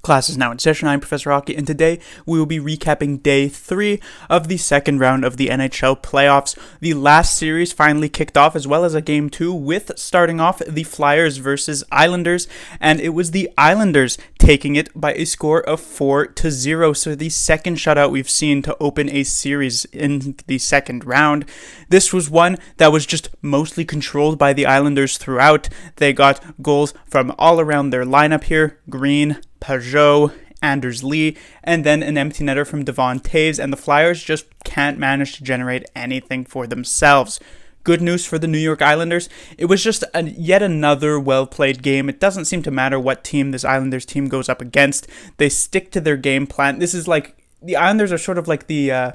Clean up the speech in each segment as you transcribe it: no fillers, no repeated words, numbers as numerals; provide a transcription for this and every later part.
Class is now in session. I'm Professor Hockey, and today we will be recapping Day 3 of the second round of the NHL playoffs. The last series finally kicked off, as well as a Game 2, with starting off the Flyers versus Islanders, and it was the Islanders taking it by a score of 4-0, so the second shutout we've seen to open a series in the second round. This was one that was just mostly controlled by the Islanders throughout. They got goals from all around their lineup here: Green, Pajot, Anders Lee, and then an empty netter from Devon Toews, and the Flyers just can't manage to generate anything for themselves. Good news for the New York Islanders. It was just yet another well-played game. It doesn't seem to matter what team this Islanders team goes up against. They stick to their game plan. This is like, the Islanders are sort of like the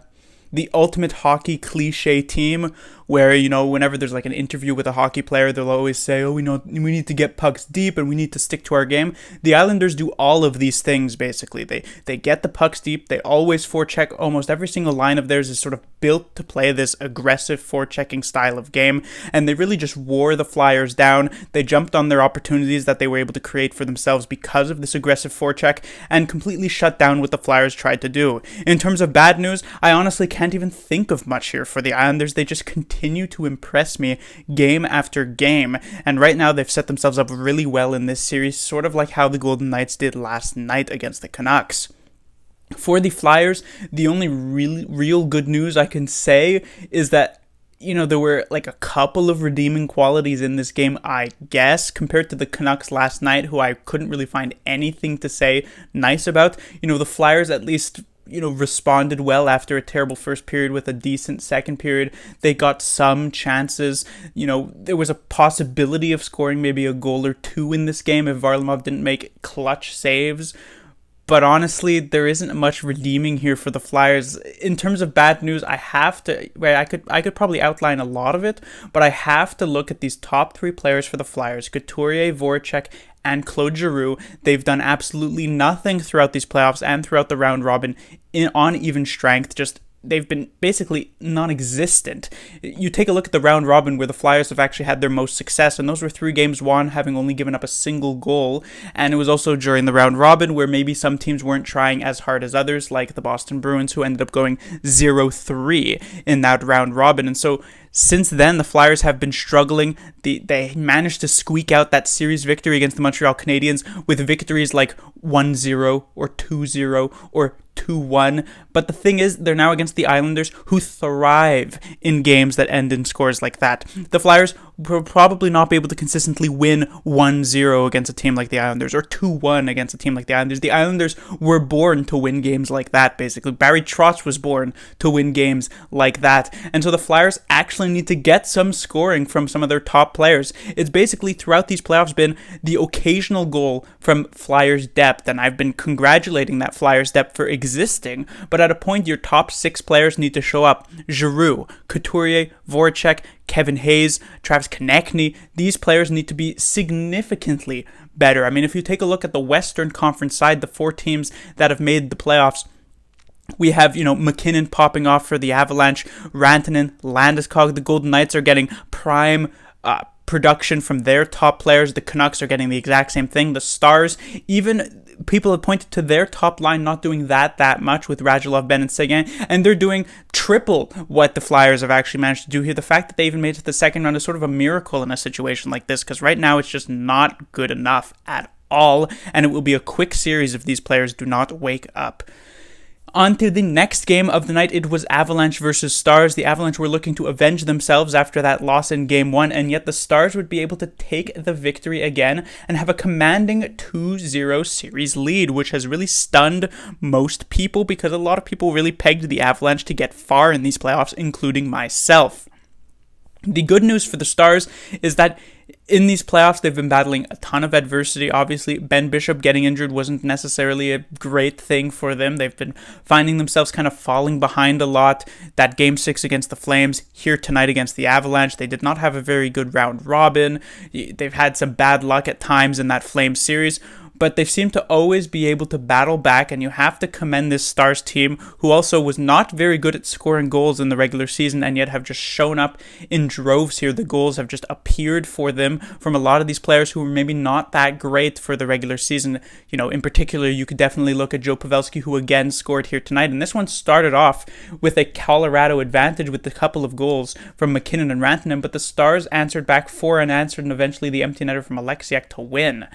ultimate hockey cliche team where, you know, whenever there's like an interview with a hockey player, they'll always say, we need to get pucks deep and we need to stick to our game. The Islanders do all of these things, basically. They get the pucks deep. They always forecheck. Almost every single line of theirs is sort of built to play this aggressive forechecking style of game, and they really just wore the Flyers down. They jumped on their opportunities that they were able to create for themselves because of this aggressive forecheck and completely shut down what the Flyers tried to do. In terms of bad news, I honestly can't even think of much here for the Islanders. They just continue to impress me game after game, and right now they've set themselves up really well in this series, sort of like how the Golden Knights did last night against the Canucks. For the Flyers, the only real good news I can say is that, you know, there were like a couple of redeeming qualities in this game, I guess, compared to the Canucks last night, who I couldn't really find anything to say nice about. You know, the Flyers at least, you know, responded well after a terrible first period with a decent second period. They got some chances. You know, there was a possibility of scoring maybe a goal or two in this game if Varlamov didn't make clutch saves. But honestly, there isn't much redeeming here for the Flyers. In terms of bad news, I could probably outline a lot of it, but I have to look at these top three players for the Flyers: Couturier, Voracek, and Claude Giroux. They've done absolutely nothing throughout these playoffs and throughout the round robin on even strength. They've been basically non-existent. You take a look at the round robin where the Flyers have actually had their most success, and those were 3 games won, having only given up a single goal. And it was also during the round robin where maybe some teams weren't trying as hard as others, like the Boston Bruins, who ended up going 0-3 in that round robin. And so since then, the Flyers have been struggling. They managed to squeak out that series victory against the Montreal Canadiens with victories like 1-0 or 2-0 or 2-1, but the thing is, they're now against the Islanders, who thrive in games that end in scores like that. The Flyers will probably not be able to consistently win 1-0 against a team like the Islanders, or 2-1 against a team like the Islanders. The Islanders were born to win games like that, basically. Barry Trotz was born to win games like that, and so the Flyers actually need to get some scoring from some of their top players. It's basically, throughout these playoffs, been the occasional goal from Flyers depth, and I've been congratulating that Flyers depth for existing, but at a point your top 6 players need to show up. Giroux, Couturier, Voracek, Kevin Hayes, Travis Konechny, these players need to be significantly better. I mean, if you take a look at the Western Conference side, the 4 teams that have made the playoffs, we have, you know, McKinnon popping off for the Avalanche, Rantanen, Landeskog. The Golden Knights are getting prime production from their top players. The Canucks are getting the exact same thing. The Stars, even people have pointed to their top line not doing that much with Radulov, Benn, and Seguin, and they're doing triple what the Flyers have actually managed to do here. The fact that they even made it to the second round is sort of a miracle in a situation like this, because right now it's just not good enough at all, and it will be a quick series if these players do not wake up. On to the next game of the night. It was Avalanche versus Stars. The Avalanche were looking to avenge themselves after that loss in Game 1, and yet the Stars would be able to take the victory again and have a commanding 2-0 series lead, which has really stunned most people because a lot of people really pegged the Avalanche to get far in these playoffs, including myself. The good news for the Stars is that in these playoffs, they've been battling a ton of adversity. Obviously, Ben Bishop getting injured wasn't necessarily a great thing for them. They've been finding themselves kind of falling behind a lot. That Game 6 against the Flames, here tonight against the Avalanche, they did not have a very good round robin. They've had some bad luck at times in that Flames series. but they seem to always be able to battle back, and you have to commend this Stars team, who also was not very good at scoring goals in the regular season, and yet have just shown up in droves here. The goals have just appeared for them from a lot of these players who were maybe not that great for the regular season. In particular, you could definitely look at Joe Pavelski, who again scored here tonight, and this one started off with a Colorado advantage with a couple of goals from McKinnon and Rantanen, but the Stars answered back 4 unanswered, and eventually the empty netter from Alexiak to win.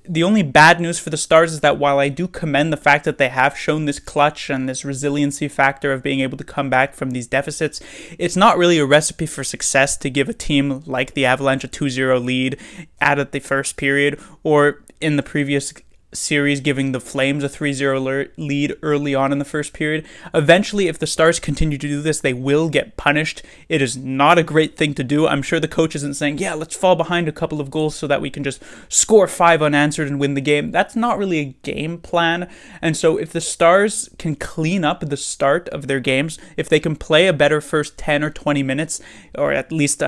The only bad news for the Stars is that while I do commend the fact that they have shown this clutch and this resiliency factor of being able to come back from these deficits, it's not really a recipe for success to give a team like the Avalanche a 2-0 lead at the first period, or in the previous series giving the Flames a 3-0 lead early on in the first period. Eventually, if the Stars continue to do this, they will get punished. It is not a great thing to do. I'm sure the coach isn't saying, yeah, let's fall behind a couple of goals so that we can just score 5 unanswered and win the game. That's not really a game plan. And so if the Stars can clean up the start of their games, if they can play a better first 10 or 20 minutes, or at least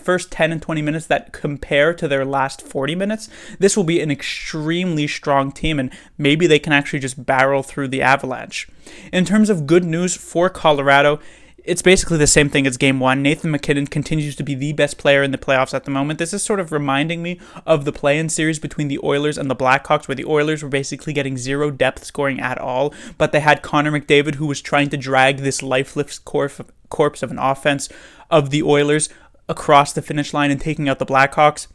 first 10 and 20 minutes that compare to their last 40 minutes, this will be an extremely strong team, and maybe they can actually just barrel through the Avalanche. In terms of good news for Colorado, it's basically the same thing as Game 1. Nathan McKinnon continues to be the best player in the playoffs at the moment. This is sort of reminding me of the play-in series between the Oilers and the Blackhawks, where the Oilers were basically getting zero depth scoring at all, but they had Connor McDavid, who was trying to drag this lifeless corpse of an offense of the Oilers across the finish line and taking out the Blackhawks.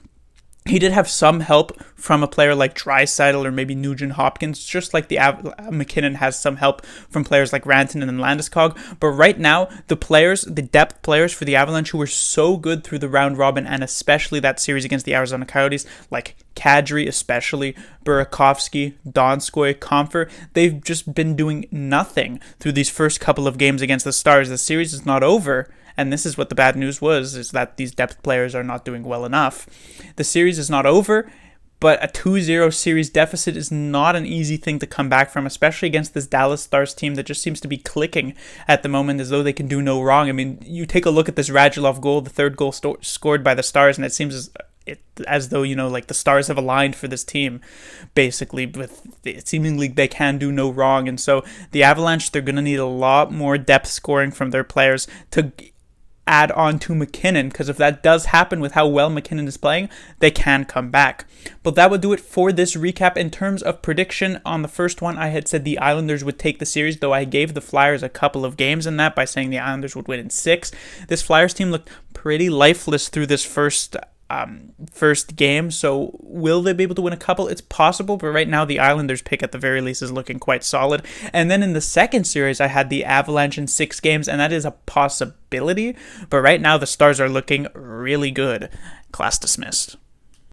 He did have some help from a player like Draisaitl or maybe Nugent Hopkins, just like the McKinnon has some help from players like Rantanen and Landeskog. But right now, the depth players for the Avalanche who were so good through the round robin, and especially that series against the Arizona Coyotes, like Kadri especially, Burakovsky, Donskoy, Comfer, they've just been doing nothing through these first couple of games against the Stars. The series is not over. And this is what the bad news was, is that these depth players are not doing well enough. The series is not over, but a 2-0 series deficit is not an easy thing to come back from, especially against this Dallas Stars team that just seems to be clicking at the moment as though they can do no wrong. I mean, you take a look at this Radulov goal, the third goal scored by the Stars, and it seems as though, like the Stars have aligned for this team, basically, with seemingly they can do no wrong. And so the Avalanche, they're going to need a lot more depth scoring from their players to add on to McKinnon, because if that does happen with how well McKinnon is playing, they can come back. But that would do it for this recap. In terms of prediction, on the first one, I had said the Islanders would take the series, though I gave the Flyers a couple of games in that by saying the Islanders would win in 6. This Flyers team looked pretty lifeless through this first game, so will they be able to win a couple? It's possible, but right now the Islanders pick at the very least is looking quite solid. And then in the second series, I had the Avalanche in 6 games, and that is a possibility, but right now the Stars are looking really good. Class dismissed.